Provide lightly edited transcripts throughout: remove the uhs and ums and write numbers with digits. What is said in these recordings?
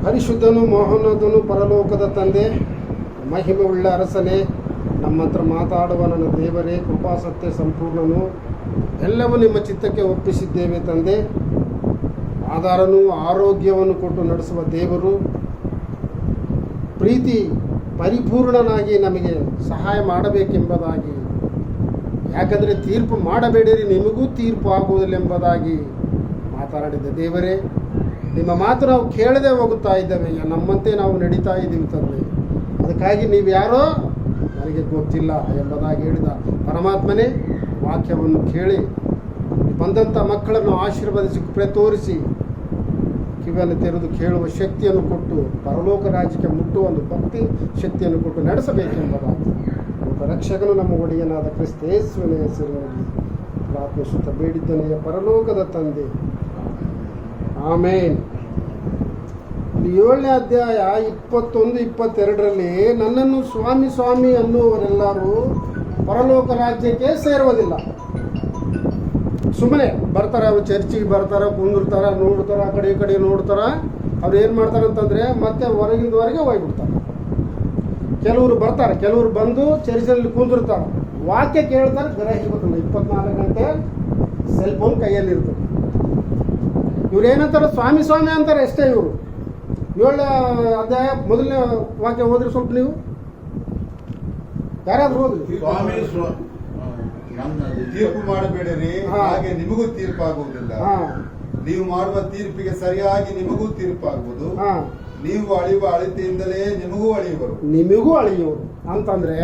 ಪರಿಶುದ್ಧನು ಮೋಹನದನು ಪರಲೋಕದ ತಂದೆ, ಮಹಿಮೆ ಉಳ್ಳ ಅರಸನೇ, ನಮ್ಮ ಹತ್ರ ಮಾತಾಡುವ ನನ್ನ ದೇವರೇ, ಕೃಪಾಸತ್ಯ ಸಂಪೂರ್ಣನು, ಎಲ್ಲವೂ ನಿಮ್ಮ ಚಿತ್ತಕ್ಕೆ ಒಪ್ಪಿಸಿದ್ದೇವೆ ತಂದೆ. ಆಧಾರನು ಆರೋಗ್ಯವನ್ನು ಕೊಟ್ಟು ನಡೆಸುವ ದೇವರು, ಪ್ರೀತಿ ಪರಿಪೂರ್ಣನಾಗಿ ನಮಗೆ ಸಹಾಯ ಮಾಡಬೇಕೆಂಬುದಾಗಿ, ಯಾಕಂದರೆ ತೀರ್ಪು ಮಾಡಬೇಡಿರಿ ನಿಮಗೂ ತೀರ್ಪು ಆಗುವುದಿಲ್ಲ ಎಂಬುದಾಗಿ ಮಾತನಾಡಿದ ದೇವರೇ, ನಿಮ್ಮ ಮಾತು ನಾವು ಕೇಳದೆ ಹೋಗುತ್ತಾ ಇದ್ದೇವೆ, ನಮ್ಮಂತೆ ನಾವು ನಡೀತಾ ಇದ್ದೀವಿ ತಂದೆ. ಅದಕ್ಕಾಗಿ ನೀವು ಯಾರೋ ನನಗೆ ಗೊತ್ತಿಲ್ಲ ಎಂಬುದಾಗಿ ಹೇಳಿದ ಪರಮಾತ್ಮನೇ, ವಾಕ್ಯವನ್ನು ಕೇಳಿ ಬಂದಂಥ ಮಕ್ಕಳನ್ನು ಆಶೀರ್ವದಿಸಿ ಕೃಪೆ ತೋರಿಸಿ ಕಿವಿಯನ್ನು ತೆರೆದು ಕೇಳುವ ಶಕ್ತಿಯನ್ನು ಕೊಟ್ಟು ಪರಲೋಕ ರಾಜ್ಯಕ್ಕೆ ಮುಟ್ಟುವ ಒಂದು ಭಕ್ತಿ ಶಕ್ತಿಯನ್ನು ಕೊಟ್ಟು ನಡೆಸಬೇಕೆಂಬುದಾಗಿ ರಕ್ಷಕನು ನಮ್ಮ ಒಡೆಯನಾದ ಕ್ರಿಸ್ತ ಯೇಸುವಿನ ಹೆಸರಿನಲ್ಲಿ ಪ್ರಾರ್ಥಿಸುತ್ತಾ ಬೇಡಿದ್ದನೆಯ ಪರಲೋಕದ ತಂದೆ, ಆಮೇನ್. 7ನೇ ಅಧ್ಯಾಯ 21-22ರಲ್ಲಿ ನನ್ನನ್ನು ಸ್ವಾಮಿ ಸ್ವಾಮಿ ಅನ್ನುವರೆಲ್ಲರೂ ಪರಲೋಕ ರಾಜ್ಯಕ್ಕೆ ಸೇರುವುದಿಲ್ಲ. ಸುಮ್ಮನೆ ಬರ್ತಾರೆ, ಅವ್ರು ಚರ್ಚಿಗೆ ಬರ್ತಾರೆ, ಕುಂದಿರ್ತಾರೆ, ನೋಡ್ತಾರೆ, ಆ ಕಡೆ ಈ ಕಡೆ ನೋಡ್ತಾರೆ. ಅವ್ರು ಏನು ಮಾಡ್ತಾರೆ ಅಂತಂದರೆ ಮತ್ತೆ ಹೊರಗಿಂದವರೆಗೆ ಹೋಗ್ಬಿಡ್ತಾರೆ. ಕೆಲವರು ಬರ್ತಾರೆ, ಕೆಲವರು ಬಂದು ಚರ್ಚಿನಲ್ಲಿ ಕುಂದಿರ್ತಾರೆ, ವಾಕ್ಯ ಕೇಳ್ತಾರೆ, ಗ್ರಹಿಸಬೇಕಲ್ಲ. 24 ಗಂಟೆ ಸೆಲ್ ಫೋನ್ ಕೈಯಲ್ಲಿರ್ತದೆ. ಇವ್ರು ಏನಂತಾರೆ, ಸ್ವಾಮಿ ಸ್ವಾಮಿ ಅಂತಾರೆ ಅಷ್ಟೇ. ಇವರು 7ನೇ ಅಧ್ಯಾಯ ಮೊದಲನೇ ವಾಕ್ಯ ಹೋದ್ರಿ ಸ್ವಲ್ಪ ನೀವು ಯಾರಾದ್ರೂ ಹೋದ್ರಿ. ತೀರ್ಪು ಮಾಡಬೇಡಿರಿ, ಹಾಗೆ ನಿಮಗೂ ತೀರ್ಪಾಗುವುದಿಲ್ಲ. ನೀವು ಮಾಡುವ ತೀರ್ಪಿಗೆ ಸರಿಯಾಗಿ ನಿಮಗೂ ತೀರ್ಪಾಗುವುದು. ನೀವು ಅಳಿಯುವ ಅಳತೆಯಿಂದಲೇ ನಿಮಗೂ ಅಳಿಯುವರು ಅಂತಂದ್ರೆ,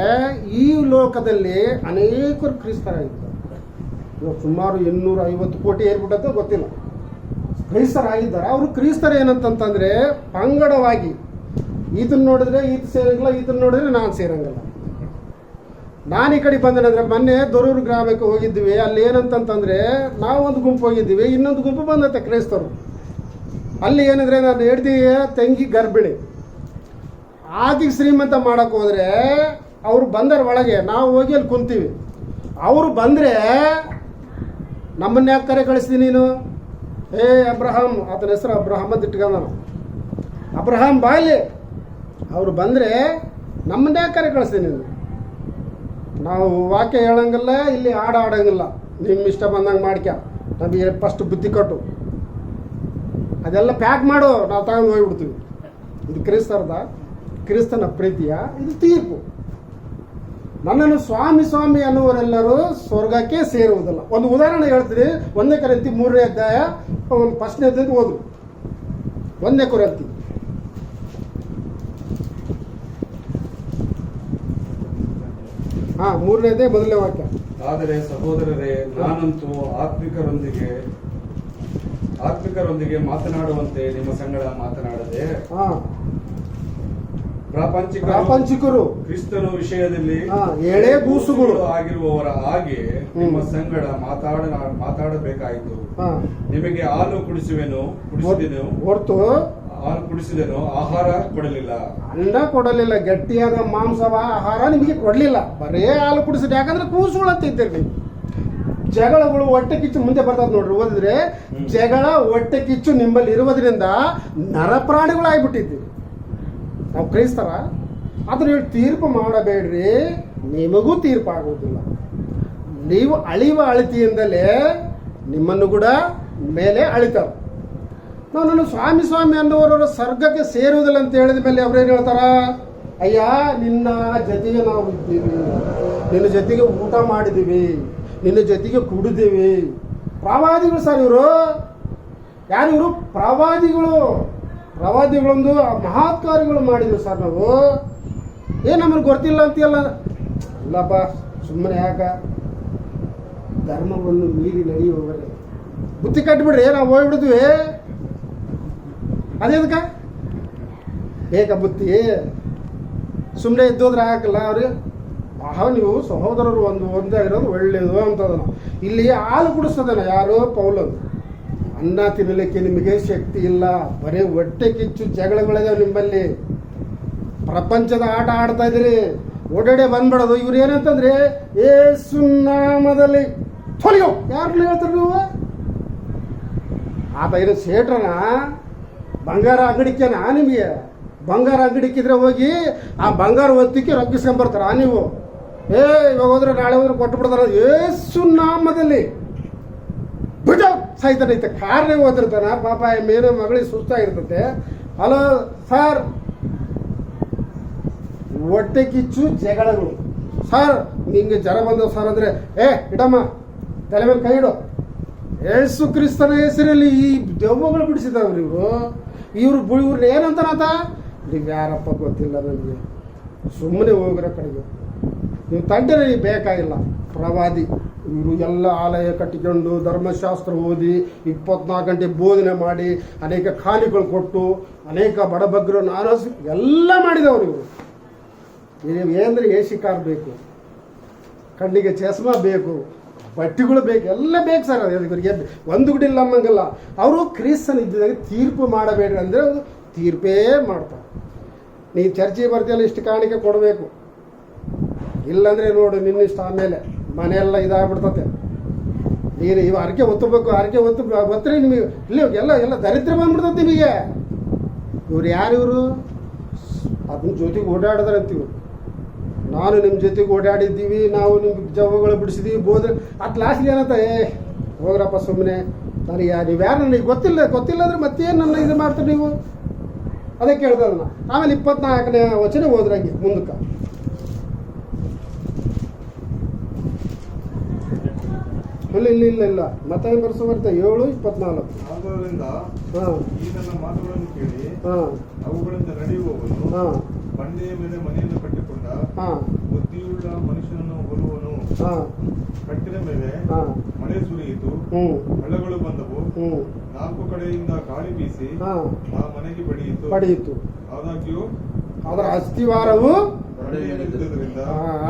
ಈ ಲೋಕದಲ್ಲಿ ಅನೇಕರು ಕ್ರೈಸ್ತರಾಗಿದ್ದಾರೆ. ಇವಾಗ ಸುಮಾರು 850 ಕೋಟಿ ಏರ್ಬಿಟ್ಟದ್ದು ಗೊತ್ತಿಲ್ಲ, ಕ್ರೈಸ್ತರಾಗಿದ್ದಾರೆ. ಅವರು ಕ್ರೈಸ್ತರು ಏನಂತಂತಂದ್ರೆ ಪಂಗಡವಾಗಿ, ಇದನ್ನ ನೋಡಿದ್ರೆ ಇದು ಸೇರಂಗಿಲ್ಲ, ಇದನ್ನ ನೋಡಿದ್ರೆ ನಾನು ಸೇರಂಗಿಲ್ಲ. ನಾನು ಈ ಕಡೆ ಬಂದೇನಂದ್ರೆ, ಮೊನ್ನೆ ದೊರೂರು ಗ್ರಾಮಕ್ಕೆ ಹೋಗಿದ್ವಿ. ಅಲ್ಲಿ ಏನಂತಂತಂದ್ರೆ, ನಾವು ಒಂದು ಗುಂಪು ಹೋಗಿದ್ದೀವಿ, ಇನ್ನೊಂದು ಗುಂಪು ಬಂದತ್ತೆ ಕ್ರೈಸ್ತರು. ಅಲ್ಲಿ ಏನಂದ್ರೆ, ನಾನು ಹೆಂಡತಿಗೆ ತಂಗಿ ಗರ್ಭಿಣಿ, ಆದಿಗೆ ಶ್ರೀಮಂತ ಮಾಡಕ್ಕೆ ಹೋದ್ರೆ ಅವರು ಬಂದರ ಒಳಗೆ, ನಾವು ಹೋಗಿ ಅಲ್ಲಿ ಕುಂತೀವಿ. ಅವರು ಬಂದರೆ ನಮ್ಮನ್ನ ಯಾಕೆ ಕರೆ ಕಳಿಸ್ತೀನಿ ನೀನು, ಅಬ್ರಹಾಂ, ಆತನ ಹೆಸರು ಅಬ್ರಹಾಂ ಅಂತ ಇಟ್ಕೊಂಡ, ಅಬ್ರಹಾಂ ಬಾಯಲ್ಲಿ. ಅವರು ಬಂದರೆ ನಮ್ಮನ್ನ ಯಾಕೆ ಕರೆ ಕಳಿಸ್ತೀನಿ ನೀನು. ನಾವು ವಾಕ್ಯ ಹೇಳಂಗಿಲ್ಲ, ಇಲ್ಲಿ ಆಡಂಗಿಲ್ಲ, ನಿಮ್ಮ ಇಷ್ಟ ಬಂದಂಗೆ ಮಾಡ್ಕ್ಯ, ನಮಗೆ ಫಸ್ಟ್ ಬುದ್ಧಿ ಕೊಟ್ಟು ಅದೆಲ್ಲ ಪ್ಯಾಕ್ ಮಾಡು, ನಾವು ತಗೊಂಡು ಹೋಗ್ಬಿಡ್ತೀವಿ. ಇದು ಕ್ರಿಸ್ತನ ಪ್ರೀತಿಯ ಇದು ತೀರ್ಪು. ನನ್ನನ್ನು ಸ್ವಾಮಿ ಸ್ವಾಮಿ ಅನ್ನುವರೆಲ್ಲರೂ ಸ್ವರ್ಗಕ್ಕೆ ಸೇರುವುದಿಲ್ಲ. ಒಂದು ಉದಾಹರಣೆ ಹೇಳ್ತೀನಿ. 1ನೇ ಕೊರಿಂಥಿ 3ನೇ ಅಧ್ಯಾಯ 1ನೇ ಅಧ್ಯಾಯ ಓದು. 1ನೇ ಕೊರಿಂಥಿ 3ನೇ ಅಧ್ಯಾಯ 1ನೇ ವಾಕ್ಯ. ಆದರೆ ಸಹೋದರರೇ, ನಾನಂತೂ ಆತ್ಮಿಕರೊಂದಿಗೆ ಮಾತನಾಡುವಂತೆ ನಿಮ್ಮ ಸಂಗಡ ಮಾತನಾಡದೆ, ಪ್ರಾಪಂಚಿಕರು ಕ್ರಿಸ್ತನ ವಿಷಯದಲ್ಲಿ ಎಳೆ ಗೂಸುಗಳು ಆಗಿರುವವರ ಹಾಗೆ ನಿಮ್ಮ ಸಂಗಡ ಮಾತಾಡಬೇಕಾಯಿತು. ನಿಮಗೆ ಹಾಲು ಕುಡಿಸಿದೆನು, ಆಹಾರ ಕೊಡಲಿಲ್ಲ. ಅನ್ನ ಕೊಡಲಿಲ್ಲ, ಗಟ್ಟಿಯಾದ ಮಾಂಸವ ಆಹಾರ ನಿಮಗೆ ಕೊಡಲಿಲ್ಲ, ಬರೇ ಹಾಲು ಕುಡಿಸಿದ. ಯಾಕಂದ್ರೆ ಕೂಸುಗಳು ಅಂತಿದ್ದೀರಿ ನೀವು. ಜಗಳಗಳು ಹೊಟ್ಟೆ ಕಿಚ್ಚು ಮುಂದೆ ಬರ್ತದೆ ನೋಡ್ರಿ, ಓದಿದ್ರೆ ಜಗಳ ಹೊಟ್ಟೆ ಕಿಚ್ಚು ನಿಮ್ಮಲ್ಲಿ ಇರುವುದರಿಂದ ನರಪ್ರಾಣಿಗಳಾಗ್ಬಿಟ್ಟಿದ್ದೀವಿ. ನಾವು ಕ್ರೈಸ್ತರ ಆದ್ರೆ ಹೇಳಿ ತೀರ್ಪು ಮಾಡಬೇಡ್ರಿ, ನಿಮಗೂ ತೀರ್ಪು ಆಗುವುದಿಲ್ಲ. ನೀವು ಅಳಿವ ಅಳತಿಯಿಂದಲೇ ನಿಮ್ಮನ್ನು ಕೂಡ ಮೇಲೆ ಅಳಿತಾರೆ. ನಾನು ಸ್ವಾಮಿ ಸ್ವಾಮಿ ಅನ್ನುವರು ಸ್ವರ್ಗಕ್ಕೆ ಸೇರುವುದಿಲ್ಲ ಅಂತ ಹೇಳಿದ ಮೇಲೆ ಅವ್ರೇನು ಹೇಳ್ತಾರ, ಅಯ್ಯ ನಿನ್ನ ಜೊತೆಗೆ ನಾವು ಇದ್ದೀವಿ, ನಿನ್ನ ಜೊತೆಗೆ ಊಟ ಮಾಡಿದ್ದೀವಿ, ನಿನ್ನ ಜೊತೆಗೆ ಕುಡಿದೀವಿ. ಪ್ರವಾದಿಗಳು ಸರ್ ಇವರು. ಯಾರು ಇವರು? ಪ್ರವಾದಿಗಳೊಂದು ಮಹತ್ ಕಾರ್ಯಗಳು ಮಾಡಿದ್ವಿ ಸರ್ ನಾವು. ನಮಗೆ ಗೊತ್ತಿಲ್ಲ ಅಂತೀಯಲ್ಲ. ಅಲ್ಲಪ್ಪ, ಸುಮ್ಮನೆ ಯಾಕ ಧರ್ಮವನ್ನು ಮೀರಿ ನಡೆಯುವವರೇ ಬುದ್ಧಿ ಕಟ್ಟಿಬಿಡ್ರಿ, ನಾವು ಹೋಗ್ಬಿಡ್ತೀವಿ. ಅದೇದಕ್ಕ ಬೇಕ ಬುದ್ಧಿ? ಸುಮ್ಮನೆ ಇದ್ದೋದ್ರೆ ಹಾಕಲ್ಲ ಅವ್ರಿಗೆ. ನೀವು ಸಹೋದರರು ಒಂದೇ ಇರೋದು ಒಳ್ಳೆಯದು ಅಂತದನ. ಇಲ್ಲಿ ಹಾಲು ಕುಡಿಸ್ತದನ ಯಾರು? ಪೌಲನು. ಅನ್ನ ತಿನ್ನಲಿಕ್ಕೆ ನಿಮಗೆ ಶಕ್ತಿ ಇಲ್ಲ, ಬರೀ ಹೊಟ್ಟೆ ಕಿಚ್ಚು ಜಗಳಗಳಿದಾವೆ ನಿಮ್ಮಲ್ಲಿ. ಪ್ರಪಂಚದ ಆಟ ಆಡ್ತಾ ಇದ್ರಿ, ಓಡಾಡೆ ಬಂದ್ಬಿಡೋದು. ಇವ್ರು ಏನಂತಂದ್ರೆ ಯೇಸು ನಾಮದಲ್ಲಿ ತೊಲಿಯೋ. ಯಾರನ್ನ ಹೇಳ್ತಾರೆ ನೀವು? ಆತ ಇದು ಸೇಟ್ರನ ಬಂಗಾರ ಅಂಗಡಿಕೆನಾ ನಿಮಗೆ? ಬಂಗಾರ ಅಂಗಡಿಕಿದ್ರೆ ಹೋಗಿ ಆ ಬಂಗಾರ ಒತ್ತಿಕ್ಕೆ ರೊಕ್ಕಿಸ್ಕೊಂಬರ್ತಾರ ನೀವು? ಇವಾಗ ಹೋದ್ರೆ ನಾಳೆ ಹೋದ್ರೆ ಕೊಟ್ಟು ಬಿಡ್ತಾರ. ಯೇಸು ನಾಮದಲ್ಲಿ ಬಿಡ ಸಾಯ್ತಾನೈತೆ. ಕಾರ್ನೇ ಓದಿರ್ತಾನ ಪಾಪ, ಮೇನೋ ಮಗಳಿಗೆ ಸುಸ್ತಾಗಿರ್ತತೆ. ಹಲೋ ಸರ್, ಹೊಟ್ಟೆ ಕಿಚ್ಚು ಜಗಳಗಳು. ಸರ್ ನಿಂಗೆ ಜ್ವರ ಬಂದವು ಸರ್ ಅಂದರೆ, ಇಡಮ್ಮ ತಲೆ ಮೇಲೆ ಕೈ ಇಡು. ಯೇಸು ಕ್ರಿಸ್ತನ ಹೆಸರಲ್ಲಿ ಈ ದೆವ್ವಗಳು ಬಿಡಿಸಿದವ್ರು ಇವ್ರನ್ನ ಏನಂತಾನಂತ ನೀವು ಯಾರಪ್ಪ ಗೊತ್ತಿಲ್ಲ ನನಗೆ, ಸುಮ್ಮನೆ ಹೋಗಿರೋ ಕಡೆಗೆ ನೀವು ತಂಟೆ ನನಗೆ ಬೇಕಾಗಿಲ್ಲ. ಪ್ರವಾದಿ ಇವರು ಎಲ್ಲ ಆಲಯ ಕಟ್ಟಿಕೊಂಡು ಧರ್ಮಶಾಸ್ತ್ರ ಓದಿ 24 ಗಂಟೆ ಬೋಧನೆ ಮಾಡಿ ಅನೇಕ ಖಾಲಿಗಳು ಕೊಟ್ಟು ಅನೇಕ ಬಡಬಗ್ಗರು ಎಲ್ಲ ಮಾಡಿದವರು ಇವರು. ಏನಂದ್ರೆ ಎಸಿ ಕಾರ್ ಬೇಕು, ಕಣ್ಣಿಗೆ ಚಸ್ಮಾ ಬೇಕು, ಬಟ್ಟೆಗಳು ಬೇಕು, ಎಲ್ಲ ಬೇಕು ಸರ್. ಇವರಿಗೆ ಒಂದು ಗುಡಿ ಇಲ್ಲ ನಮ್ಮಂಗಲ್ಲ. ಅವರು ಕ್ರಿಸ್ತನ ಇದ್ದಾಗ ತೀರ್ಪು ಮಾಡಬೇಡ್ರಿ ಅಂದರೆ ತೀರ್ಪೇ ಮಾಡ್ತಾರೆ. ನೀವು ಚರ್ಚಿಗೆ ಬರ್ತೀಯಲ್ಲ ಇಷ್ಟು ಕಾಣಿಕೆ ಕೊಡಬೇಕು, ಇಲ್ಲಾಂದರೆ ನೋಡು ನಿನ್ನಿಷ್ಟ. ಆಮೇಲೆ ಮನೆಯೆಲ್ಲ ಇದಾಗ್ಬಿಡ್ತತೆ. ನೀನು ಇವ ಹರಕೆ ಒತ್ತಬೇಕು, ಹರಕೆ ಒತ್ತರೆ ನಿಮಗೆ ಇಲ್ಲಿ ಎಲ್ಲ ದರಿದ್ರ ಬಂದ್ಬಿಡ್ತದೆ ನಿಮಗೆ. ಇವ್ರು ಯಾರು ಇವರು? ಅದನ್ನ ಜೊತೆಗೆ ಓಡಾಡಿದ್ರಂತೀವಿ. ನಾನು ನಿಮ್ಮ ಜೊತೆಗೆ ಓಡಾಡಿದ್ದೀವಿ, ನಾವು ನಿಮ್ಗೆ ಜವಗಳು ಬಿಡಿಸಿದ್ದೀವಿ, ಬೋದ್ರೆ ಆ ಕ್ಲಾಸ್ಗೆ ಏನಂತ ಹೋಗ್ರಪ್ಪ ಸುಮ್ಮನೆ. ನನಗೆ ನೀವು ಯಾರು ನನಗೆ ಗೊತ್ತಿಲ್ಲ ಅಂದರೆ ಮತ್ತೇನು ನನ್ನ ಇದು ಮಾಡ್ತೀರಿ ನೀವು? ಅದೇ ಕೇಳ್ದೆ ಅದನ್ನ. ಆಮೇಲೆ 24ನೇ ವಚನ ಹೋದ್ರಂಗೆ ಮುಂದಕ್ಕೆ. ಇಲ್ಲ ಮತ್ತೆ ಬರ್ಸ ಬರ್ತಾ 7:24. ಆದ್ದರಿಂದ ಹಾಂ ಈ ನನ್ನ ಮಾತುಗಳನ್ನು ಕೇಳಿ ಹಾಂ ಅವುಗಳಿಂದ ನಡೆಯುವವನು ಹಾಂ ಬಂಡೆಯ ಮೇಲೆ ಮನೆಯನ್ನು ಕಟ್ಟಿಕೊಂಡ ಹಾಂ ಬುದ್ಧಿಯುಳ್ಳ ಮನುಷ್ಯನನ್ನು ಹೋಲುವನು. ಹಾಂ ಕಟ್ಟಿದ ಮೇಲೆ ಹಾಂ ಮಳೆ ಸುರಿಯಿತು, ಹಳ್ಳಗಳು ಬಂದವು, 4 ಕಡೆಯಿಂದ ಗಾಳಿ ಬೀಸಿ ಆ ಮನೆಗೆ ಬಡಿಯಿತು. ಆದಾಗ್ಯೂ ಅದರ ಅಸ್ಥಿವಾರವು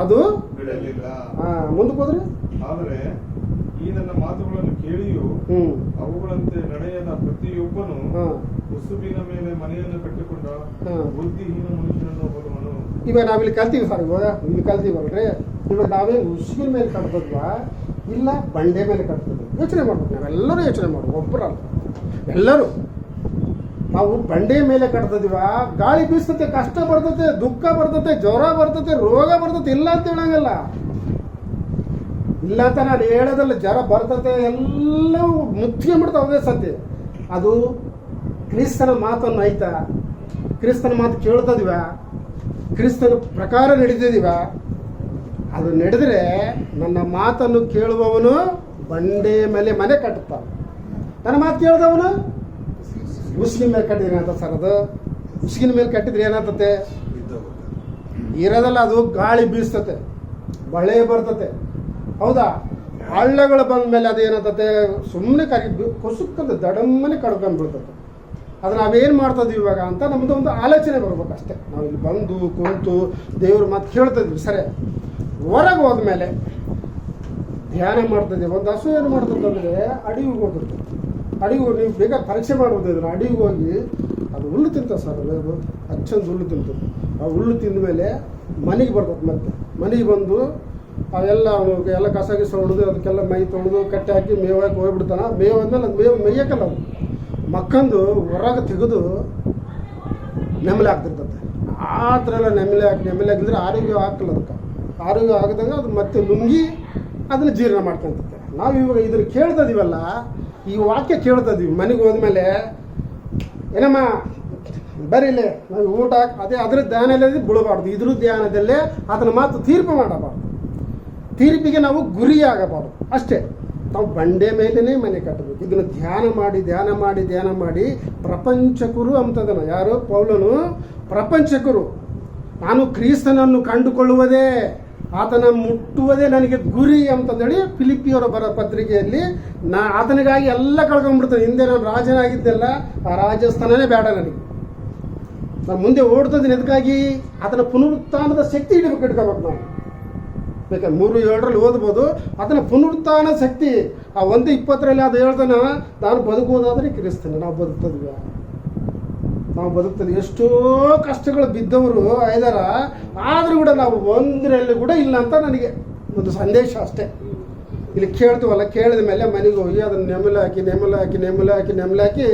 ಅದು ಬಿಡಲಿಲ್ಲ. ಮುಂದಕ್ಕೆ ಹೋದ್ರೆ, ಆದರೆ ಈ ನನ್ನ ಮಾತುಗಳನ್ನು ಕೇಳಿಯೂ ಅವುಗಳಂತೆ ನಡೆಯದ ಪ್ರತಿಯೊಬ್ಬನು ಉಸುಬಿನ ಮೇಲೆ ಮನೆಯನ್ನು ಕಟ್ಟಿಕೊಂಡ ಬುದ್ಧಿಹೀನ ಮನುಷ್ಯನನ್ನು ಹೋಲುವನು. ಇವಾಗ ನಾವಿಲ್ಲಿ ಕಲ್ತೀವಿ ಸರ್. ಇವಾಗ ಇಲ್ಲಿ ಕಲ್ತೀವಲ್ರಿ, ಇವಾಗ ನಾವೇ ಉಸುಬಿನ ಮೇಲೆ ಕಟ್ತದ್ವಾ ಇಲ್ಲ ಬಂಡೆ ಮೇಲೆ ಕಟ್ತದ್ವಿ? ಯೋಚನೆ ಮಾಡ್ಬೇಕು. ನಾವೆಲ್ಲರೂ ಯೋಚನೆ ಮಾಡ್ಬೇಕು, ಒಬ್ಬರಲ್ಲ ಎಲ್ಲರೂ. ನಾವು ಬಂಡೆ ಮೇಲೆ ಕಟ್ತದಿವ, ಗಾಳಿ ಬೀಸ್ತತೆ, ಕಷ್ಟ ಬರ್ತತೆ, ದುಃಖ ಬರ್ತತೆ, ಜ್ವರ ಬರ್ತತೆ, ರೋಗ ಬರ್ತತೆ, ಇಲ್ಲ ಅಂತ ಹೇಳಂಗಿಲ್ಲ. ಇಲ್ಲ ಅಂತ ನಾನು ಹೇಳೋದಲ್ಲ. ಜ್ವರ ಬರ್ತತೆ, ಎಲ್ಲವೂ ಮುಚ್ಕೊಂಡ್ಬಿಡ್ತಾವೆ. ಅದೇ ಸತ್ಯ. ಅದು ಕ್ರಿಸ್ತನ ಮಾತನ್ನು ಆಯ್ತಾ, ಕ್ರಿಸ್ತನ ಮಾತು ಕೇಳ್ತದಿವ, ಕ್ರಿಸ್ತನ ಪ್ರಕಾರ ನಡೀತಿದೀವ. ಅದು ನಡೆದ್ರೆ ನನ್ನ ಮಾತನ್ನು ಕೇಳುವವನು ಬಂಡೆ ಮೇಲೆ ಮನೆ ಕಟ್ಟುತ್ತಾನೆ. ನನ್ನ ಮಾತು ಕೇಳಿದವನು ಉಸಿಗಿನ ಮೇಲೆ ಕಟ್ಟಿದ್ರೆ ಏನಂತ ಸರ್? ಅದು ಉಸಿಗಿನ ಮೇಲೆ ಕಟ್ಟಿದ್ರೆ ಏನಾಗ್ತತೆ? ಇರೋದಲ್ಲ, ಅದು ಗಾಳಿ ಬೀಸ್ತತೆ, ಮಳೆ ಬರ್ತತೆ, ಹೌದಾ? ಹಳ್ಳಗಳು ಬಂದ ಮೇಲೆ ಅದು ಏನಾಗ್ತತೆ? ಸುಮ್ಮನೆ ಕೊಸುಕ್ಕಂತ ದಡಮ್ಮನೆ ಕಡ್ಕೊಂಡ್ಬಿಡ್ತತೆ. ಅದು ನಾವೇನು ಮಾಡ್ತಿದ್ವಿ ಇವಾಗ ಅಂತ ನಮ್ಮದು ಒಂದು ಆಲೋಚನೆ ಬರ್ಬೇಕು ಅಷ್ಟೇ. ನಾವು ಇಲ್ಲಿ ಬಂದು ಕೂತು ದೇವ್ರ ಮಾತು ಕೇಳ್ತಿದ್ವಿ ಸರಿ. ಹೊರಗೆ ಹೋದ್ಮೇಲೆ ಧ್ಯಾನ ಮಾಡ್ತಿದ್ದೀವಿ. ಒಂದು ಹಸು ಏನು ಮಾಡ್ತದಂದರೆ ಅಡಿಗೆ ಹೋಗಿರ್ತದೆ. ಅಡಿಗೆ ನೀವು ಬೇಗ ಪರೀಕ್ಷೆ ಮಾಡ್ಬೋದಿದ್ರೆ ಅಡಿಗೆ ಹೋಗಿ ಅದು ಹುಲ್ಲು ತಿಂತದೆ ಸರ್. ಅದು ಅಚ್ಚಂದು ಹುಲ್ಲು ತಿಂತದೆ. ಆ ಹುಲ್ಲು ತಿಂದ ಮೇಲೆ ಮನೆಗೆ ಬರ್ತದೆ. ಮತ್ತೆ ಮನೆಗೆ ಬಂದು ಅವೆಲ್ಲ ಎಲ್ಲ ಕಸ ಗಿಸ ಹೊಡೆದು ಅದಕ್ಕೆಲ್ಲ ಮೈ ತೊಳೆದು ಕಟ್ಟೆ ಹಾಕಿ ಮೇವಾಗಿ ಹೋಗ್ಬಿಡ್ತಾನೆ. ಮೇವಾದ್ಮೇಲೆ ಅದು ಮೇಯಕ್ಕಲ್ಲ, ಅದು ಮಕ್ಕಂದು ಹೊರಗೆ ತೆಗೆದು ನೆಮ್ಮಲೆ ಹಾಕ್ತಿರ್ತದೆ. ಆ ಥರ ಎಲ್ಲ ನೆಮ್ಮಲೆ ಹಾಕಿದ್ರೆ ಆರೋಗ್ಯ ಹಾಕಲ್ಲ. ಅದಕ್ಕೆ ಆರೋಗ್ಯ ಆಗದಂಗೆ ಅದು ಮತ್ತೆ ನುಂಗಿ ಅದನ್ನು ಜೀರ್ಣ ಮಾಡ್ಕೊಂತತೆ. ನಾವು ಇವಾಗ ಇದನ್ನು ಕೇಳ್ತಿದ್ದೀವಲ್ಲ, ಈ ವಾಕ್ಯ ಕೇಳ್ತಿದ್ದೀವಿ. ಮನೆಗೆ ಹೋದ್ಮೇಲೆ ಏನಮ್ಮ ಬರೀಲೆ ನಾವು ಊಟ ಅದೇ ಅದ್ರ ಧ್ಯಾನದಲ್ಲಿ ಬಿಡಬಾರ್ದು. ಇದ್ರ ಧ್ಯಾನದಲ್ಲೇ ಅದನ್ನ ಮಾತು ತೀರ್ಪು ಮಾಡಬಾರ್ದು. ತೀರ್ಪಿಗೆ ನಾವು ಗುರಿಯಾಗಬಾರ್ದು ಅಷ್ಟೇ. ನಾವು ಬಂಡೆ ಮೇಲೇ ಮನೆ ಕಟ್ಟಬೇಕು. ಇದನ್ನು ಧ್ಯಾನ ಮಾಡಿ ಪ್ರಪಂಚಕರು ಅಂತದನ. ಯಾರು? ಪೌಲನು ಪ್ರಪಂಚಕರು. ನಾನು ಕ್ರಿಸ್ತನನ್ನು ಕಂಡುಕೊಳ್ಳುವುದೇ, ಆತನ ಮುಟ್ಟುವುದೇ ನನಗೆ ಗುರಿ ಅಂತಂದೇಳಿ ಫಿಲಿಪಿಯವರ ಬರೋ ಪತ್ರಿಕೆಯಲ್ಲಿ ಆತನಿಗಾಗಿ ಎಲ್ಲ ಕಳ್ಕೊಂಡ್ಬಿಡ್ತಾನೆ. ಹಿಂದೆ ನಾನು ರಾಜನಾಗಿದ್ದೆಲ್ಲ ಆ ರಾಜಸ್ಥಾನನೇ ಬೇಡ ನನಗೆ. ನಾನು ಮುಂದೆ ಓಡ್ತಿದ್ದೀನಿ. ಎದಕ್ಕಾಗಿ? ಆತನ ಪುನರುತ್ಥಾನದ ಶಕ್ತಿ ಇಟ್ಕೋಬೇಕು ನಾವು. ಬೇಕಾದ್ರೆ 3:7 ಓದ್ಬೋದು. ಅದನ್ನ ಪುನರುತ್ಥಾನ ಶಕ್ತಿ ಆ 1:20 ಅದು ಹೇಳ್ತಾನ, ನಾನು ಬದುಕುವುದಾದ್ರೆ ಕ್ರಿಸ್ತನ. ನಾವು ಬದುಕ್ತದೆ. ಎಷ್ಟೋ ಕಷ್ಟಗಳು ಬಿದ್ದವರು ಇದಾರ, ಆದರೂ ಕೂಡ ನಾವು ಒಂದರಲ್ಲಿ ಕೂಡ ಇಲ್ಲ ಅಂತ ನನಗೆ ಒಂದು ಸಂದೇಶ ಅಷ್ಟೇ. ಇಲ್ಲಿ ಕೇಳ್ತೀವಲ್ಲ, ಕೇಳಿದ ಮೇಲೆ ಮನೆಗೆ ಹೋಗಿ ಅದನ್ನ ನೆಮಲಾಕಿ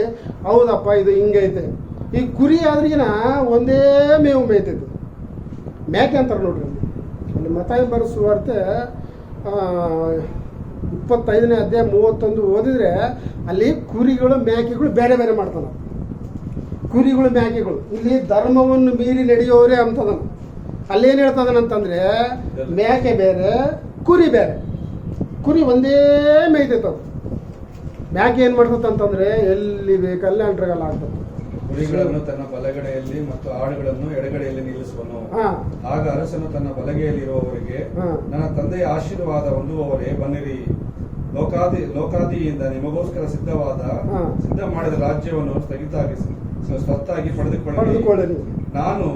ಹೌದಪ್ಪ ಇದು ಹಿಂಗೈತೆ. ಈ ಕುರಿ ಆದ್ರಿಗಿನ ಒಂದೇ ಮೇವು ಮೇಯ್ತೈತೆ. ಮೇಕೆ ಅಂತಾರೆ ನೋಡ್ರಿ ಅಲ್ಲಿ ಮತ್ತಾಯಿ ಬರೋ ಸುವಾರ್ತೆ 25ನೇ ಅಧ್ಯಾಯ 31 ಓದಿದ್ರೆ ಅಲ್ಲಿ ಕುರಿಗಳು ಮೇಕೆಗಳು ಬೇರೆ ಬೇರೆ ಮಾಡ್ತಾನ. ಕುರಿಗಳು ಮೇಕೆಗಳು ಇಲ್ಲಿ ಧರ್ಮವನ್ನು ಮೀರಿ ನಡೆಯೋರೇ ಅಂತದ. ಅಲ್ಲೇನು ಹೇಳ್ತದನಂತಂದ್ರೆ ಮೇಕೆ ಬೇರೆ ಕುರಿ ಬೇರೆ. ಕುರಿ ಒಂದೇ ಮೇಯ್ತೈತೆ. ಅದು ಮೇಕೆ ಏನು ಮಾಡ್ತಂತಂದ್ರೆ ಎಲ್ಲಿ ಬೇಕಲ್ಲಿ ಅಂಟ್ರಗಲ್ಲ ಆಗ್ತದೆ. ಕುರಿಗಳನ್ನು ತನ್ನ ಬಲಗಡೆಯಲ್ಲಿ ಮತ್ತು ಆಡುಗಳನ್ನು ಎಡಗಡೆಯಲ್ಲಿ ನಿಲ್ಲಿಸುವನು. ಆಗ ಅರಸನು ತನ್ನ ಬಲಗೈಯಲ್ಲಿರುವವರಿಗೆ, ನನ್ನ ತಂದೆಯ ಆಶೀರ್ವಾದ ಹೊಂದುವವರೇ ಬನ್ನಿರಿ, ಲೋಕಾದಿಯಿಂದ ನಿಮಗೋಸ್ಕರ ಸಿದ್ಧ ಮಾಡಿದ ರಾಜ್ಯವನ್ನು ಸ್ವತ್ತಾಗಿ ಪಡೆದುಕೊಳ್ಳಿರಿ. ನಾನು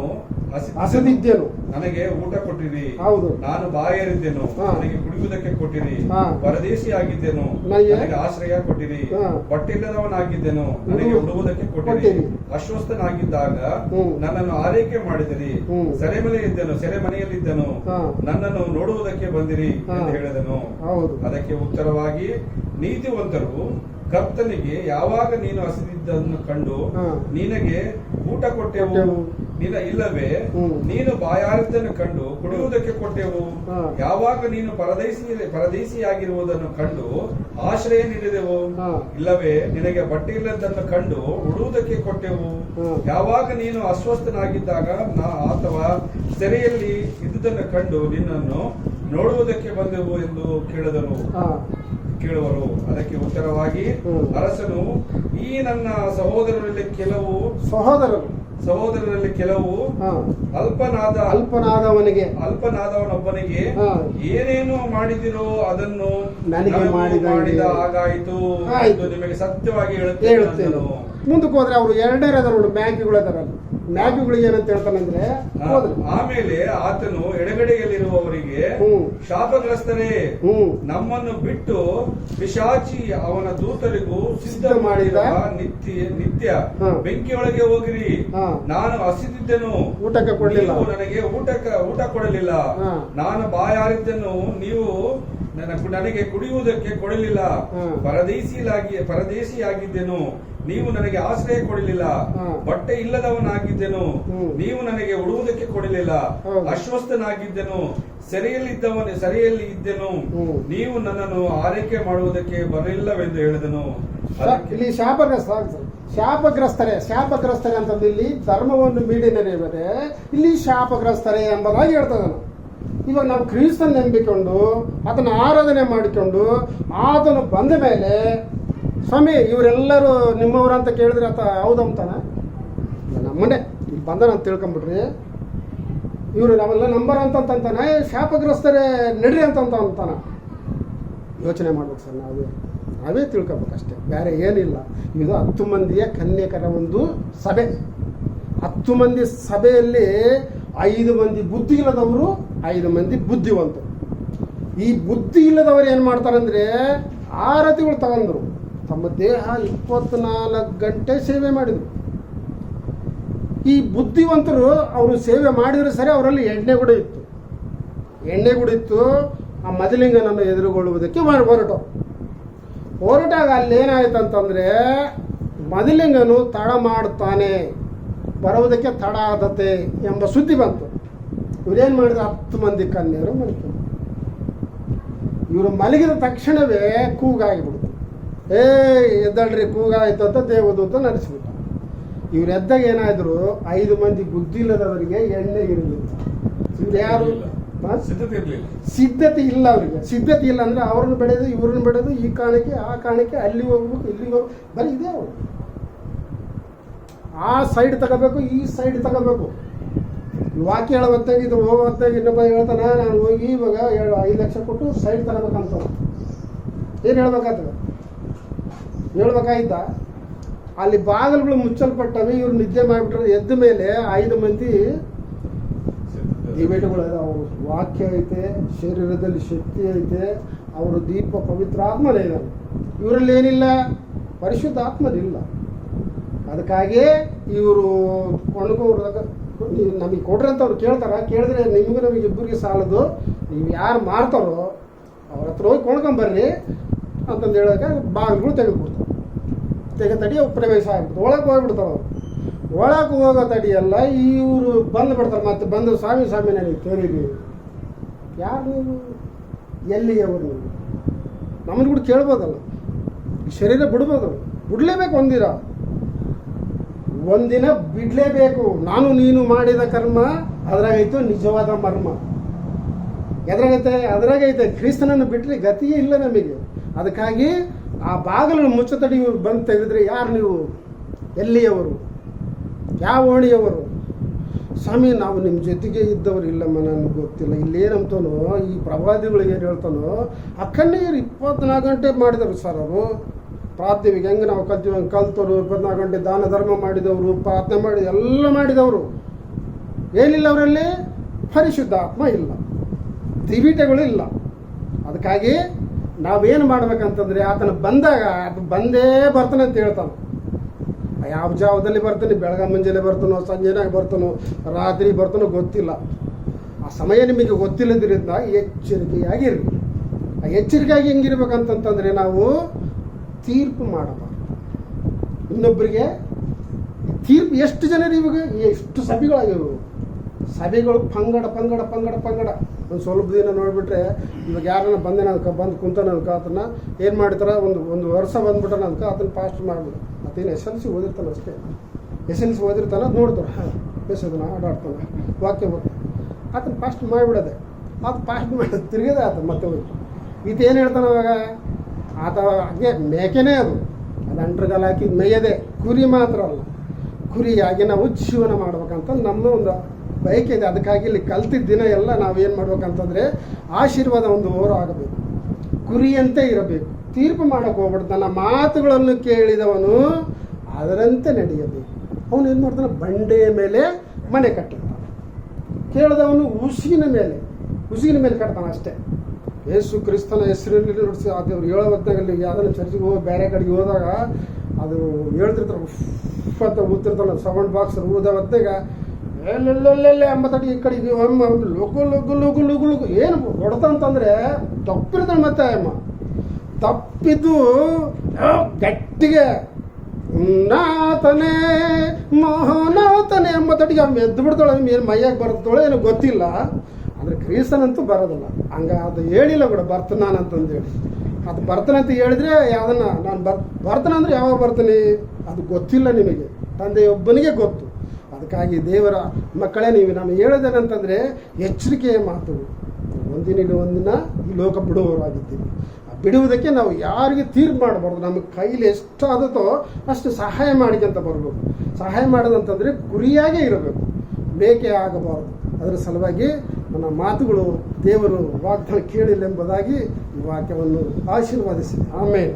ಹಸಿದಿದ್ದೆನು, ನನಗೆ ಊಟ ಕೊಟ್ಟಿರಿ. ಹೌದು, ನಾನು ಬಾಯರಿದ್ದೆನು, ನನಗೆ ಕುಡಿಯುವುದಕ್ಕೆ ಕೊಟ್ಟಿರಿ. ಪರದೇಶಿ ಆಗಿದ್ದೆನು, ನನಗೆ ಆಶ್ರಯ ಕೊಟ್ಟಿರಿ. ಬಟ್ಟೆಯಿಲ್ಲದವನಾಗಿದ್ದೆನು, ನನಗೆ ಉಡುವುದಕ್ಕೆ ಕೊಟ್ಟಿರಿ. ಅಸ್ವಸ್ಥನಾಗಿದ್ದಾಗ ನನ್ನನ್ನು ಆರೈಕೆ ಮಾಡಿದಿರಿ. ಸೆರೆಮನೆಯಲ್ಲಿದ್ದನು, ನನ್ನನ್ನು ನೋಡುವುದಕ್ಕೆ ಬಂದಿರಿ ಎಂದು ಹೇಳಿದನು. ಅದಕ್ಕೆ ಉತ್ತರವಾಗಿ, ನೀತಿವಂತರು ಕರ್ತನಿಗೆ, ಯಾವಾಗ ನೀನು ಹಸಿದಿದ್ದನ್ನು ಕಂಡು ನಿನಗೆ ಊಟ ಕೊಟ್ಟೆವು, ಇಲ್ಲವೇ ನೀನು ಬಾಯಾರಿದ್ದನ್ನು ಕಂಡು ಕುಡಿಯುವುದಕ್ಕೆ ಕೊಟ್ಟೆವು, ಯಾವಾಗ ನೀನು ಪರದೇಶಿಯಾಗಿರುವುದನ್ನು ಕಂಡು ಆಶ್ರಯ ನೀಡಿದೆವು, ಇಲ್ಲವೇ ನಿನಗೆ ಬಟ್ಟೆ ಇಲ್ಲದನ್ನು ಕಂಡು ಉಡುವುದಕ್ಕೆ ಕೊಟ್ಟೆವು, ಯಾವಾಗ ನೀನು ಅಸ್ವಸ್ಥನಾಗಿದ್ದಾಗ ಅಥವಾ ಸೆರೆಯಲ್ಲಿ ಇದ್ದುದನ್ನು ಕಂಡು ನಿನ್ನನ್ನು ನೋಡುವುದಕ್ಕೆ ಬಂದೆವು ಎಂದು ಕೇಳುವರು. ಅದಕ್ಕೆ ಉತ್ತರವಾಗಿ ಅರಸನು, ಈ ನನ್ನ ಸಹೋದರರಲ್ಲಿ ಕೆಲವು ಅಲ್ಪನಾದವನೊಬ್ಬನಿಗೆ ಏನೇನು ಮಾಡಿದಿರೋ ಅದನ್ನು ನನಗೆ ಮಾಡಿದ ಹಾಗಾಯಿತು ಎಂದು ನಿಮಗೆ ಸತ್ಯವಾಗಿ ಹೇಳುತ್ತೇನೆ. ಮುಂದಕ್ಕೆ ಹೋದ್ರೆ ಅವರು ಎರಡನೇ ನೋಡಿ ಮ್ಯಾಗಿಗಳು ಏನಂತ ಹೇಳ್ತಾನಂದ್ರೆ, ಆಮೇಲೆ ಆತನು ಎಡಗಡೆಯಲ್ಲಿರುವವರಿಗೆ, ಶಾಪಗ್ರಸ್ತರೇ, ನಮ್ಮನ್ನು ಬಿಟ್ಟು ಪಿಶಾಚಿ ಅವನ ದೂತರಿಗೂ ಸಿದ್ಧ ಮಾಡಿದ ನಿತ್ಯ ಬೆಂಕಿಯೊಳಗೆ ಹೋಗಿರಿ. ನಾನು ಹಸಿದಿದ್ದೆನು, ಊಟಕ್ಕೆ ಕೊಡಲಿಲ್ಲ, ನನಗೆ ಊಟ ಕೊಡಲಿಲ್ಲ. ನಾನು ಬಾಯಾರಿದ್ದೆನು, ನೀವು ನನಗೆ ಕುಡಿಯುವುದಕ್ಕೆ ಕೊಡಲಿಲ್ಲ. ಪರದೇಶಿಯಾಗಿದ್ದೆನು, ನೀವು ನನಗೆ ಆಶ್ರಯ ಕೊಡಲಿಲ್ಲ. ಬಟ್ಟೆ ಇಲ್ಲದವನಾಗಿದ್ದೆನು, ನೀವು ನನಗೆ ಉಡುವುದಕ್ಕೆ ಕೊಡಲಿಲ್ಲ. ಅಸ್ವಸ್ಥನಾಗಿದ್ದೆನು, ಸೆರೆಯಲ್ಲಿ ಇದ್ದೆನು, ನೀವು ನನ್ನನ್ನು ಆರೈಕೆ ಮಾಡುವುದಕ್ಕೆ ಬರಲಿಲ್ಲವೆಂದು ಹೇಳಿದನು. ಇಲ್ಲಿ ಶಾಪಗ್ರಸ್ತರೇ ಅಂತಂದು ಇಲ್ಲಿ ಧರ್ಮವನ್ನು ಮೀರಿ ನಡೆಯುವರೆ, ಇಲ್ಲಿ ಶಾಪಗ್ರಸ್ತರೇ ಎಂಬುದಾಗಿ ಹೇಳ್ತದನು. ಇವಾಗ ನಾವು ಕ್ರಿಸ್ತನ್ ನಂಬಿಕೊಂಡು ಅದನ್ನು ಆರಾಧನೆ ಮಾಡಿಕೊಂಡು ಆತನು ಬಂದ ಮೇಲೆ, ಸ್ವಾಮಿ ಇವರೆಲ್ಲರೂ ನಿಮ್ಮವರು ಅಂತ ಕೇಳಿದ್ರೆ ಆತ ಹೌದಂತಾನ? ನಮ್ಮನೆ ಇಲ್ಲಿ ಬಂದನ ಅಂತ ತಿಳ್ಕೊಂಬಿಡ್ರಿ, ಇವರು ನಾವೆಲ್ಲ ನಂಬರ್ ಅಂತಂತಾನೆ, ಶಾಪಗ್ರಸ್ತರೇ ನಡ್ರಿ ಅಂತಾನ. ಯೋಚನೆ ಮಾಡ್ಬೇಕು ಸರ್, ನಾವೇ ತಿಳ್ಕೊಬೇಕಷ್ಟೆ, ಬೇರೆ ಏನಿಲ್ಲ. ಇದು 10 ಮಂದಿಯ ಕನ್ಯಕರ ಒಂದು ಸಭೆ. 10 ಮಂದಿ ಸಭೆಯಲ್ಲಿ 5 ಮಂದಿ ಬುದ್ಧಿ ಇಲ್ಲದವರು, 5 ಮಂದಿ ಬುದ್ಧಿವಂತರು. ಈ ಬುದ್ಧಿ ಇಲ್ಲದವರು ಏನು ಮಾಡ್ತಾರಂದ್ರೆ, ಆರತಿಗಳು ತಗೊಂಡ್ರು, ತಮ್ಮ ದೇಹ 24 ಗಂಟೆ ಸೇವೆ ಮಾಡಿದರು. ಈ ಬುದ್ಧಿವಂತರು ಅವರು ಸೇವೆ ಮಾಡಿದ್ರು ಸರಿ, ಅವರಲ್ಲಿ ಎಣ್ಣೆ ಕೂಡ ಇತ್ತು. ಆ ಮದಲಿಂಗನನ್ನು ಎದುರುಗೊಳ್ಳುವುದಕ್ಕೆ ಹೊರಟಾಗ ಅಲ್ಲೇನಾಯ್ತಂತಂದ್ರೆ, ಮದಲಿಂಗನು ತಡ ಮಾಡುತ್ತಾನೆ, ಬರುವುದಕ್ಕೆ ತಡ ಆದತೆ ಎಂಬ ಸುದ್ದಿ ಬಂತು. ಇವರೇನು ಮಾಡಿದ್ರು, 10 ಮಂದಿ ಕನ್ಯರು ಮಲ್ಕೊಂಡು, ಇವರು ಮಲಗಿದ ತಕ್ಷಣವೇ ಕೂಗಾಗಿಬಿಡ್ತು. ಎದ್ದಳ್ರಿ, ಕೂಗಾಯ್ತು ಅಂತ ದೇವದೂತ ನಡೆಸಿಬಿಟ್ಟ. ಇವ್ರು ಎದ್ದಾಗ ಏನಾದ್ರು, 5 ಮಂದಿ ಬುದ್ಧಿ ಇಲ್ಲದವರಿಗೆ ಎಣ್ಣೆ ಇರಲಿಲ್ಲ. ಯಾರು ಸಿದ್ಧತೆ ಇಲ್ಲ, ಅವರಿಗೆ ಸಿದ್ಧತೆ ಇಲ್ಲ ಅಂದ್ರೆ ಅವ್ರನ್ನ ಬೆಳೆದು ಇವ್ರನ್ನ ಬೆಳೆದು, ಈ ಕಾರಣಕ್ಕೆ ಆ ಕಾರಣಕ್ಕೆ ಅಲ್ಲಿ ಹೋಗ್ಬೇಕು, ಇಲ್ಲಿಗೆ ಹೋಗ್ಬೇಕು, ಬರೀ ಇದೆ. ಅವರು ಆ ಸೈಡ್ ತಗೋಬೇಕು, ಈ ಸೈಡ್ ತಗೋಬೇಕು. ವಾಕ್ಯ ಹೇಳೋ ಹೊತ್ತಾಗಿ ಇದು ಹೋಗೋ ಹೊತ್ತಾಗಿ ಇನ್ನೊಬ್ಬ ಹೇಳ್ತಾನೆ, ನಾನು ಹೋಗಿ ಇವಾಗ 5 ಲಕ್ಷ ಕೊಟ್ಟು ಸೈಡ್ ತಗೋಬೇಕಂತ. ಏನು ಹೇಳ್ಬೇಕಾಯ್ತ? ಅಲ್ಲಿ ಬಾಗಿಲುಗಳು ಮುಚ್ಚಲ್ಪಟ್ಟವೆ, ಇವ್ರು ನಿದ್ದೆ ಮಾಡಿಬಿಟ್ರೆ ಎದ್ದ ಮೇಲೆ 5 ಮಂದಿ ದಿವೇಟುಗಳು, ಅವರು ವಾಕ್ಯ ಐತೆ, ಶರೀರದಲ್ಲಿ ಶಕ್ತಿ ಐತೆ, ಅವರು ದೀಪ ಪವಿತ್ರ ಆತ್ಮನೇ ಇದ್ದಾರೆ. ಇವರಲ್ಲಿ ಏನಿಲ್ಲ, ಪರಿಶುದ್ಧ ಆತ್ಮನಿಲ್ಲ. ಅದಕ್ಕಾಗಿ ಇವರು ನಮಗೆ ಕೊಡ್ರಿ ಅಂತ ಅವ್ರು ಕೇಳ್ತಾರೆ. ಕೇಳಿದ್ರೆ ನಮಗೆ ಇಬ್ಬರಿಗೆ ಸಾಲದು, ನೀವು ಯಾರು ಮಾಡ್ತಾರೋ ಅವ್ರ ಹತ್ರ ಹೋಗಿ ಕೊಂಡ್ಕೊಂಬರ್ರಿ ಅಂತಂದು ಹೇಳೋಕೆ ಬಾಗಿಲುಗಳು ತೆಗೆದು ತಡಿ ಅವು ಪ್ರವೇಶ ಆಗ್ಬಿಡ್ತು, ಒಳಗೆ ಹೋಗ್ಬಿಡ್ತಾರೆ ಅವ್ರು. ಒಳಗೆ ಹೋಗೋ ತಡಿಯಲ್ಲ, ಇವರು ಬಂದು ಬಿಡ್ತಾರೆ. ಮತ್ತೆ ಬಂದು ಸ್ವಾಮಿ ನನಗೆ ಕೇಳಿದ್ವಿ, ಯಾರು ನೀವು, ಎಲ್ಲಿಗೆ ಅವರು ನೀವು, ನಮ್ಮನ್ನು ಕೂಡ ಕೇಳ್ಬೋದಲ್ಲ, ಈ ಶರೀರ ಬಿಡ್ಬೋದು, ಬಿಡಲೇಬೇಕು ಒಂದಿನ ಬಿಡಲೇಬೇಕು. ನಾನು ನೀನು ಮಾಡಿದ ಕರ್ಮ ಅದ್ರಾಗೈತು ನಿಜವಾದ ಮರ್ಮ. ಅದ್ರಾಗೈತೆ ಕ್ರಿಸ್ತನನ್ನು ಬಿಟ್ಟರೆ ಗತಿಯೇ ಇಲ್ಲ ನಮಗೆ. ಅದಕ್ಕಾಗಿ ಆ ಬಾಗಿಲನ್ನು ಮುಚ್ಚತಡಿ ಇವ್ರು ಬಂದು ತೆಗೆದ್ರೆ, ಯಾರು ನೀವು, ಎಲ್ಲಿಯವರು, ಯಾವ ಓಣಿಯವರು? ಸ್ವಾಮಿ ನಾವು ನಿಮ್ಮ ಜೊತೆಗೆ ಇದ್ದವರು. ಇಲ್ಲಮ್ಮ ನನಗೆ ಗೊತ್ತಿಲ್ಲ. ಇಲ್ಲೇನಂತಾನೋ ಈ ಪ್ರವಾದಿಗಳಿಗೆ ಏನು ಹೇಳ್ತಾನೋ, ಅಕ್ಕಣ್ಣೀರು 24 ಗಂಟೆ ಮಾಡಿದರು ಸರ್ ಅವರು. ಪ್ರಾರ್ಥನೆಗೆ ಹೆಂಗೆ ನಾವು ಕಲ್ತೀವಿ ಹಂಗೆ ಕಲ್ತವರು, 24 ಗಂಟೆ ದಾನ ಧರ್ಮ ಮಾಡಿದವರು, ಪ್ರಾರ್ಥನೆ ಮಾಡಿ ಎಲ್ಲ ಮಾಡಿದವರು. ಏನಿಲ್ಲ ಅವರಲ್ಲಿ? ಪರಿಶುದ್ಧ ಆತ್ಮ ಇಲ್ಲ, ದಿವಿಟಗಳು ಇಲ್ಲ. ಅದಕ್ಕಾಗಿ ನಾವೇನು ಮಾಡ್ಬೇಕಂತಂದರೆ, ಆತನ ಬಂದಾಗ ಅದು ಬಂದೇ ಬರ್ತಾನೆ ಅಂತ ಹೇಳ್ತಾನೆ. ಯಾವ ಜಾವದಲ್ಲಿ ಬರ್ತಾನೆ, ಬೆಳಗ್ಗೆ ಮುಂಜಾನೆ ಬರ್ತಾನೋ, ಸಂಜೆನಾಗ ಬರ್ತಾನೋ, ರಾತ್ರಿ ಬರ್ತಾನೋ ಗೊತ್ತಿಲ್ಲ. ಆ ಸಮಯ ನಿಮಗೆ ಗೊತ್ತಿಲ್ಲದ್ರಿಂದ ಎಚ್ಚರಿಕೆಯಾಗಿರ್ರಿ. ಆ ಎಚ್ಚರಿಕೆಯಾಗಿ ಹೆಂಗಿರ್ಬೇಕಂತಂತಂದರೆ, ನಾವು ತೀರ್ಪು ಮಾಡಬಾರ್ದು ಇನ್ನೊಬ್ಬರಿಗೆ. ತೀರ್ಪು ಎಷ್ಟು ಜನರು ಇವಾಗ, ಎಷ್ಟು ಸಭೆಗಳಾಗಿವೆ. ಸಭೆಗಳು ಪಂಗಡ ಒಂದು ಸ್ವಲ್ಪ ದಿನ ನೋಡಿಬಿಟ್ರೆ, ಇವಾಗ ಯಾರನ್ನ ಬಂದು ಕುಂತಾನ ಅನ್ಕ ಆತನ ಏನು ಮಾಡ್ತಾರ, ಒಂದು ವರ್ಷ ಬಂದ್ಬಿಟ್ಟಾನ ಅನ್ಕ ಆತನ ಪಾಸ್ಟ್ ಮಾಡಿಬಿಡು. ಆತೇನು SLC ಓದಿರ್ತಾನೆ ಅಷ್ಟೇ, SLC ಓದಿರ್ತಾನೆ, ನೋಡ್ತಾರೆ ಹಾಂ ಬೇಸದನ ಆಡಾಡ್ತಾನೆ, ವಾಕ್ಯ ಆತನ ಪಾಸ್ಟ್ ಮಾಡಿಬಿಡೋದೆ. ಆತ ಪಾಸ್ಟ್ ಮಾಡೋದು ತಿರುಗದೆ ಆತ ಮತ್ತೆ ಹೋಗಿ ಈತೇನು ಹೇಳ್ತಾನೆ ಅವಾಗ. ಆತ ಹಾಗೆ ಮೇಕೆನೇ ಅದು ಅಂಟ್ರಗಾಲ ಹಾಕಿ ಮೇಯದೆ, ಕುರಿ ಮಾತ್ರ ಅಲ್ಲ, ಕುರಿಯಾಗಿ ನಾವು ಜೀವನ ಮಾಡ್ಬೇಕಂತ ನಮ್ಮ ಒಂದು ಬಯಕೆ ಇದೆ. ಅದಕ್ಕಾಗಿ ಇಲ್ಲಿ ಕಲ್ತಿದ್ದ ದಿನ ಎಲ್ಲ ನಾವೇನು ಮಾಡ್ಬೇಕಂತಂದರೆ, ಆಶೀರ್ವಾದ ಒಂದು ಓರ ಆಗಬೇಕು, ಕುರಿಯಂತೆ ಇರಬೇಕು, ತೀರ್ಪು ಮಾಡೋಕೆ ಹೋಗ್ಬಿಡ್ತು. ನನ್ನ ಮಾತುಗಳನ್ನು ಕೇಳಿದವನು ಅದರಂತೆ ನಡೆಯಬೇಕು. ಅವನು ಏನು ಮಾಡ್ತಾನೆ, ಬಂಡೆಯ ಮೇಲೆ ಮನೆ ಕಟ್ಟಿರ್ತಾನೆ. ಕೇಳಿದವನು ಉಸಿಗಿನ ಮೇಲೆ ಕಟ್ತಾನೆ ಅಷ್ಟೇ. ಯೇಸು ಕ್ರಿಸ್ತನ ಹೆಸರಲ್ಲಿ ನುಡಿಸಿ ಆ ದೇವ್ರು ಹೇಳೋ ಹೊತ್ತಾಗಲ್ಲಿ ಯಾವ್ದಾದ್ರು ಚರ್ಚಿಗೆ ಹೋಗಿ ಬೇರೆ ಕಡೆಗೆ ಹೋದಾಗ ಅದು ಹೇಳ್ತಿರ್ತಾರೆ, ಉಫ್ ಅಂತ ಊದ್ತಿರ್ತಾನೆ ಸೌಂಡ್ ಬಾಕ್ಸ್ ಊದ ಹೊತ್ತಾಗ ಎಲ್ಲೆಲ್ಲೆಲ್ಲೆಲ್ಲೆ ಎಂಬತ್ತಡಿ ಈ ಕಡೆಗೆ ಲಗು ಏನು ಹೊಡ್ತಂತಂದರೆ ತಪ್ಪಿರ್ತಾನೆ. ಮತ್ತೆ ಅಮ್ಮ ತಪ್ಪಿದ್ದು ಗಟ್ಟಿಗೆ ನಾತನೇ ಮೋಹನಾತನೇ ಎಂಬತ್ತಡಿಗೆ ಅಮ್ಮ ಎದ್ದು ಬಿಡ್ತಾಳೆ. ಏನು ಮೈಯಾಗಿ ಬರ್ತೋಳೆ ಏನೋ ಗೊತ್ತಿಲ್ಲ, ಅಂದರೆ ಕ್ರಿಸ್ತನಂತೂ ಬರೋದಿಲ್ಲ. ಹಂಗೆ ಅದು ಹೇಳಿಲ್ಲ ಕೂಡ ಬರ್ತಾನೆ ನಾನು ಅಂತಂದೇಳಿ. ಅದು ಬರ್ತಾನೆ ಅಂತ ಹೇಳಿದ್ರೆ ಯಾವುದನ್ನ ನಾನು ಬರ್ತಾನೆ ಅಂದರೆ ಯಾವಾಗ ಬರ್ತಾನೆ ಅದು ಗೊತ್ತಿಲ್ಲ ನಿಮಗೆ, ತಂದೆಯೊಬ್ಬನಿಗೆ ಗೊತ್ತು. ಅದಕ್ಕಾಗಿ ದೇವರ ಮಕ್ಕಳೇ ನೀವು ನಾನು ಹೇಳೋದೇನಂತಂದರೆ, ಎಚ್ಚರಿಕೆಯ ಮಾತು. ಒಂದಿನ ಈ ಲೋಕ ಬಿಡುವವರಾಗಿದ್ದೀವಿ. ಬಿಡುವುದಕ್ಕೆ ನಾವು ಯಾರಿಗೆ ತೀರ್ಪು ಮಾಡಬಾರ್ದು. ನಮ್ಮ ಕೈಲಿ ಎಷ್ಟಾದತ್ತೋ ಅಷ್ಟು ಸಹಾಯ ಮಾಡಿಕೊಂತ ಬರಬೇಕು. ಸಹಾಯ ಮಾಡೋದಂತಂದರೆ ಕುರಿಯಾಗೇ ಇರಬೇಕು, ಬೇಕೆ ಆಗಬಾರ್ದು. ಅದರ ಸಲುವಾಗಿ ನನ್ನ ಮಾತುಗಳು ದೇವರು ವಾಗ್ದಾನ ಕೇಳಿಲ್ಲ ಎಂಬುದಾಗಿ ಈ ವಾಕ್ಯವನ್ನು ಆಶೀರ್ವಾದಿಸಿ. ಆಮೇಲೆ